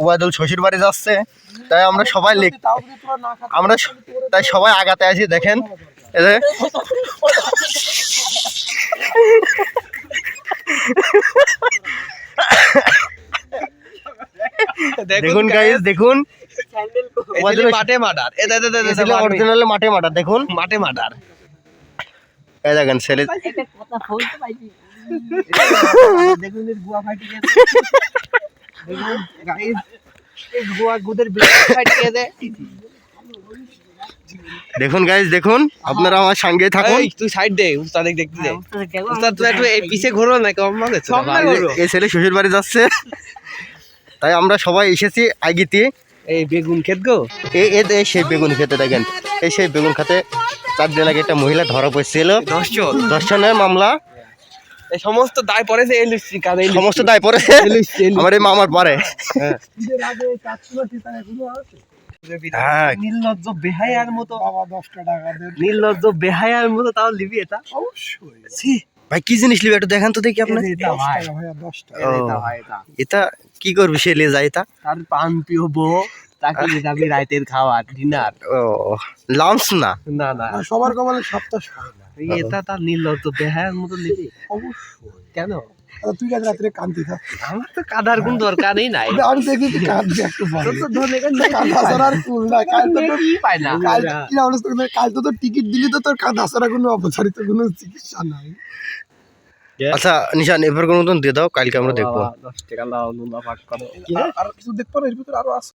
ওবায়দুল শ্বশুর বাড়ি যাচ্ছে, তাই আমরা সবাই আমরা তাই সবাই আগাতে আছি। দেখেন দেখুন গাইস, দেখুন মাঠে মার্ডার, অরিজিনাল মাঠে মার্ডার। দেখুন মাঠে মার্ডার, এই দেখেন ছেলে দেখুন গাইস, দেখুন আপনারা আমার সঙ্গে থাকুন। তুই সাইড দে, উস্তাদ দেখতে দে। উস্তাদ তুই একটু এই পিছে ঘোরো না, কম মানে এই ছেলে শ্বশুর বাড়ি যাচ্ছে, তাই আমরা সবাই এসেছি আগিতে। এই বেগুন ক্ষেত গো, এই সেই বেগুন খেতে। দেখেন এই সেই বেগুন খেতে 4 দিন আগে একটা মহিলা ধরা পড়ছিল। 10 জনের মামলা, এই সমস্ত দায় পড়েছে এলএসসি কারণে, সমস্ত দায় পড়েছে আমার এই মামার পরে। হ্যাঁ, নির্লজ্জ বেহায়ার মতো, 10 টাকা নির্লজ্জ বেহায়ার মতো তাও লিবি এটা অবশ্যই। ভাই কি জিনিস লিবি একটু দেখান তো দেখি আপনার। এটা কি করবি সে নিয়ে যায়? এটা তার পান পিওবো, তাকে যাবি রাতের খাওয়া ডিনার। ও লাঞ্চ না, না না সবার কপালে সপ্তাহ হয় না। এটা তার নির্লজ্জ বেহায়ার মতো লিবি অবশ্যই। কেন তুই আজ রাত্রে কান্তি থাক, আমার তো কাদার কোন দরকারই নাই। আমি দেখি তুই কাঁদবি একটু পরে। তোর তো ধনে কাঁদা ছাড়ার কুল না, কাল তো তোর কি পায় না। কি অবস্থা, কাল তো তোর টিকিট দিলি তো তোর কাঁদা ছাড়া কোনো অপচারিত কোনো চিকিৎসা নাই। আচ্ছা নিশান এবার কোনো মতন দিয়ে দাও, কালকে আমরা দেখবো। 10 টাকা লাও, নুলা পাক করো। আর কিছু দেখবো না, এর ভিতরে আরো আছে।